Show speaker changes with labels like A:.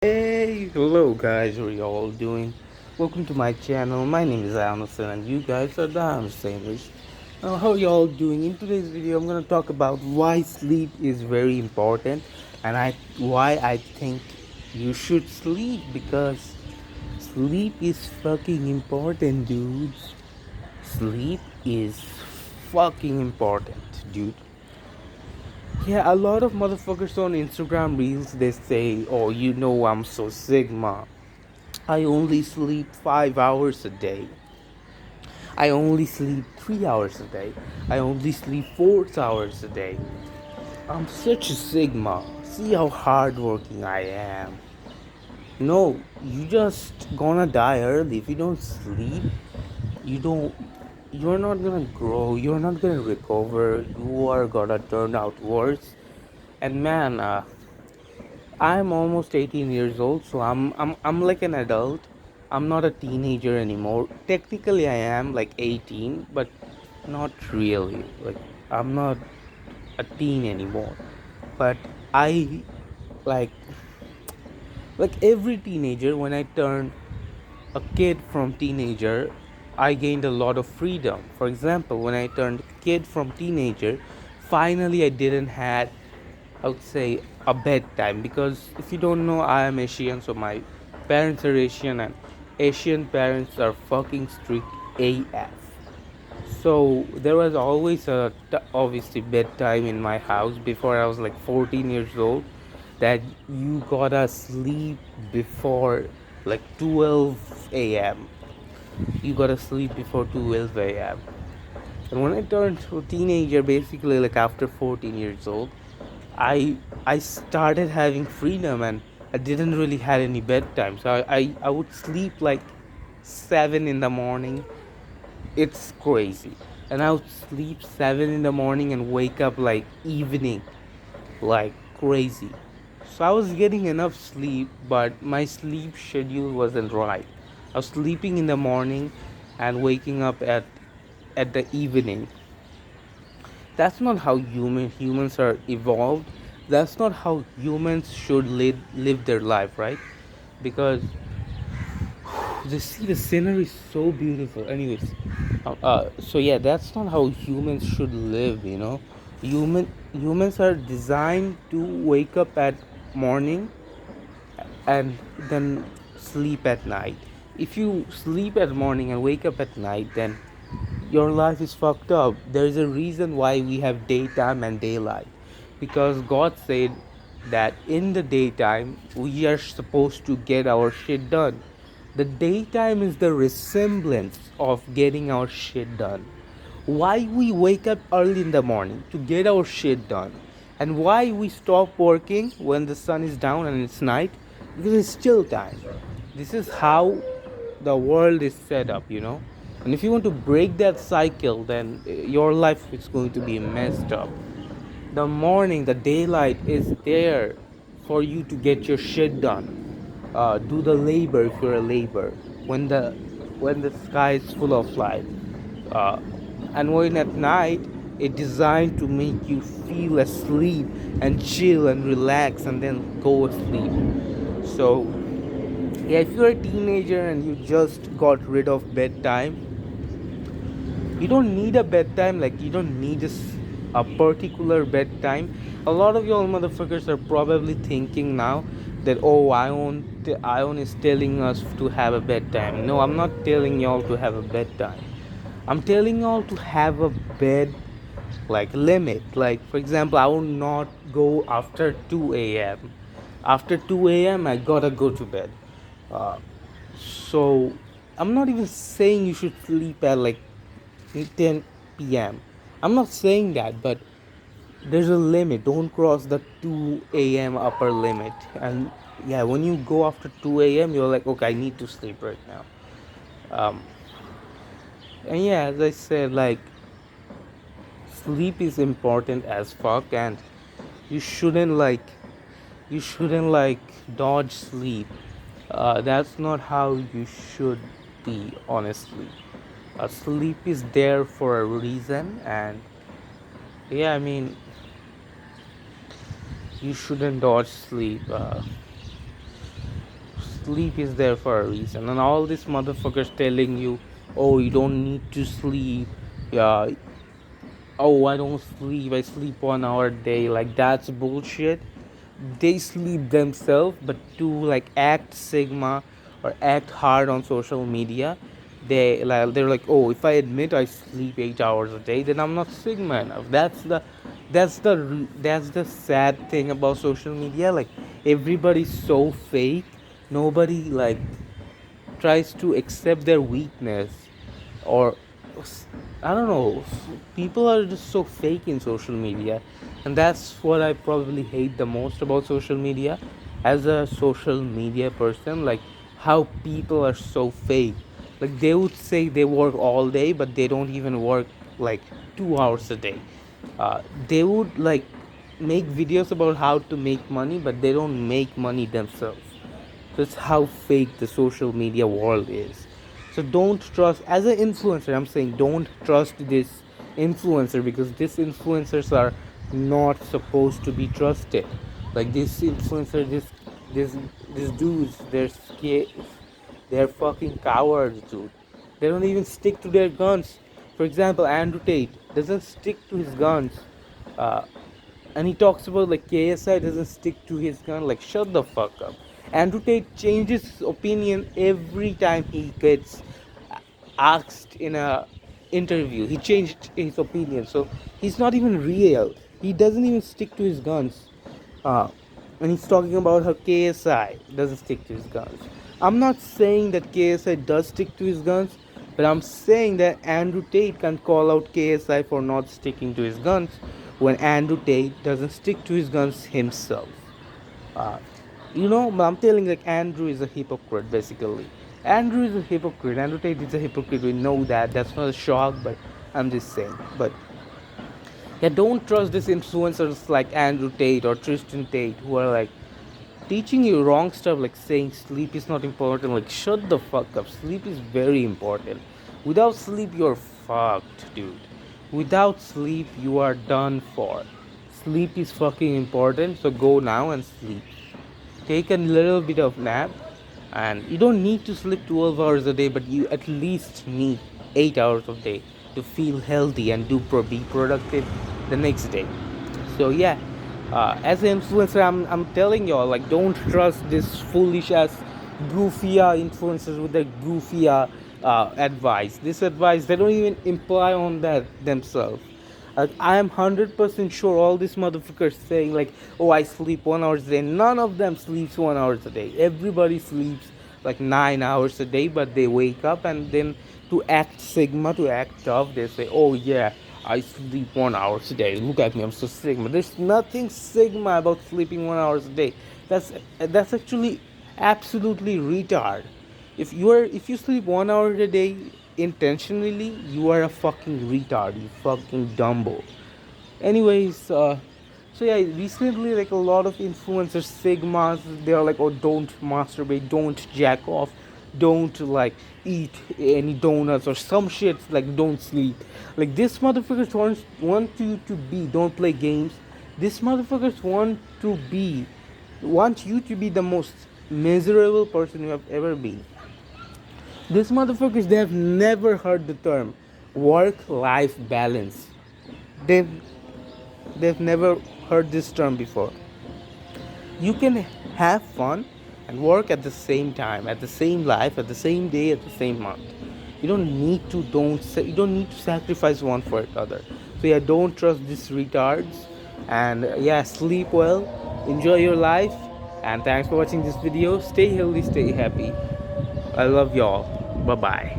A: Hey, hello guys, how are you all doing? Welcome to my channel. My name is Anderson and you guys are the Hamsters. How are you all doing? In today's video, I'm gonna talk about why sleep is very important and why I think you should sleep because sleep is fucking important, dudes. Sleep is fucking important, dude. Yeah, a lot of motherfuckers on Instagram Reels they say, "Oh, I'm so Sigma. I only sleep 5 hours a day. I only sleep 3 hours a day. I only sleep 4 hours a day. I'm such a Sigma. See how hardworking I am." No, you just gonna die early if you don't sleep. You don't. You're not gonna grow. You're not gonna recover. You are gonna turn out worse. And man, I'm almost 18 years old, so I'm like an adult. I'm not a teenager anymore. Technically, I am like 18, but not really. Like I'm not a teen anymore. But I like every teenager when I turned a kid from teenager, I gained a lot of freedom. For example, when I turned kid from teenager, finally I didn't had, I would say, a bedtime, because if you don't know, I am Asian, so my parents are Asian, and Asian parents are fucking strict AF. So there was always obviously bedtime in my house before I was like 14 years old, that you gotta sleep before like 12 a.m. You gotta sleep before 12 a.m. And when I turned to a teenager, basically like after 14 years old, I started having freedom, and I didn't really had any bedtime. So I would sleep like 7 in the morning. It's crazy. And I would sleep 7 in the morning and wake up like evening, like crazy. So I was getting enough sleep, but my sleep schedule wasn't right. I was sleeping in the morning and waking up at the evening. That's not how humans are evolved. That's not how humans should live their life, right? Because the scenery is so beautiful. Anyways, so yeah, that's not how humans should live. Humans are designed to wake up at morning and then sleep at night. If you sleep at morning and wake up at night, then your life is fucked up. There's a reason why we have daytime and daylight. Because God said that in the daytime we are supposed to get our shit done. The daytime is the resemblance of getting our shit done. Why we wake up early in the morning to get our shit done, and why we stop working when the sun is down and it's night, because it's still time. This is how the world is set up. And if you want to break that cycle, then your life is going to be messed up. The morning, the daylight is there for you to get your shit done. Do the labor if you're a labor. When the sky is full of light, uh, and when at night, it's designed to make you feel asleep and chill and relax and then go asleep. So yeah, if you're a teenager and you just got rid of bedtime, you don't need a bedtime. Like, you don't need a particular bedtime. A lot of y'all motherfuckers are probably thinking now that, oh, Ion is telling us to have a bedtime. No, I'm not telling y'all to have a bedtime. I'm telling y'all to have a bed like limit. Like, for example, I will not go after 2 a.m. After 2 a.m. I gotta go to bed. uh, so I'm not even saying you should sleep at like 10 p.m. I'm not saying that, but there's a limit. Don't cross the 2 a.m. upper limit. And yeah, when you go after 2 a.m., you're like, okay, I need to sleep right now. Um, and yeah, as I said, like, sleep is important as fuck, and you shouldn't like you shouldn't like dodge sleep. That's not how you should be, honestly. Sleep is there for a reason, and yeah, I mean, you shouldn't dodge sleep. sleep is there for a reason, and all these motherfuckers telling you, oh, you don't need to sleep. Yeah, oh, I don't sleep, I sleep 1 hour a day. Like, that's bullshit. They sleep themselves, but to like act sigma or act hard on social media, they're like, oh, if I admit I sleep 8 hours a day, then I'm not sigma enough. That's the sad thing about social media. Like, everybody's so fake. Nobody like tries to accept their weakness, or I don't know. People are just so fake in social media, and that's what I probably hate the most about social media. As a social media person, like how people are so fake. Like, they would say they work all day, but they don't even work like 2 hours a day. They would like make videos about how to make money, but they don't make money themselves. That's how fake the social media world is. So don't trust, as an influencer, I'm saying don't trust this influencer, because these influencers are not supposed to be trusted. Like, this influencer, this these dudes, they're scared, they're fucking cowards, dude. They don't even stick to their guns. For example, Andrew Tate doesn't stick to his guns. Uh, and he talks about like KSI doesn't stick to his gun. Like, shut the fuck up. Andrew Tate changes his opinion every time he gets asked in a interview. He changed his opinion, so he's not even real. He doesn't even stick to his guns. And he's talking about how KSI doesn't stick to his guns. I'm not saying that KSI does stick to his guns, but I'm saying that Andrew Tate can call out KSI for not sticking to his guns when Andrew Tate doesn't stick to his guns himself. Uh, I'm telling, like, Andrew is a hypocrite basically. Andrew is a hypocrite. Andrew Tate is a hypocrite. We know that. That's not a shock, but I'm just saying. But yeah, don't trust these influencers like Andrew Tate or Tristan Tate who are like teaching you wrong stuff, like saying sleep is not important. Like, shut the fuck up. Sleep is very important. Without sleep, you're fucked, dude. Without sleep, you are done for. Sleep is fucking important, so go now and sleep. Take a little bit of nap, and you don't need to sleep 12 hours a day, but you at least need 8 hours a day to feel healthy and be productive the next day. So yeah, as an influencer, I'm telling y'all, like, don't trust this foolish ass goofy influencers with their goofy advice. This advice, they don't even imply on that themselves. I am 100% sure all these motherfuckers saying like, oh, I sleep 1 hour a day. None of them sleeps 1 hour a day. Everybody sleeps like 9 hours a day, but they wake up and then to act sigma, to act tough, they say, oh yeah, I sleep 1 hour a day. Look at me, I'm so sigma. There's nothing sigma about sleeping 1 hour a day. That's actually absolutely retard. If you sleep 1 hour a day intentionally, you are a fucking retard. You fucking dumbo. Anyways, so yeah, recently like a lot of influencers, sigmas, they are like, oh, don't masturbate, don't jack off, don't like eat any donuts or some shit, like don't sleep. Like, this motherfuckers want you to be, don't play games. This motherfuckers want you to be the most miserable person you have ever been. These motherfuckers, they have never heard the term work-life balance. They've they've never heard this term before. You can have fun and work at the same time, at the same life, at the same day, at the same month. You don't need to sacrifice one for the other. So yeah, don't trust these retards. And yeah, sleep well, enjoy your life, and thanks for watching this video. Stay healthy, stay happy. I love y'all. Bye bye.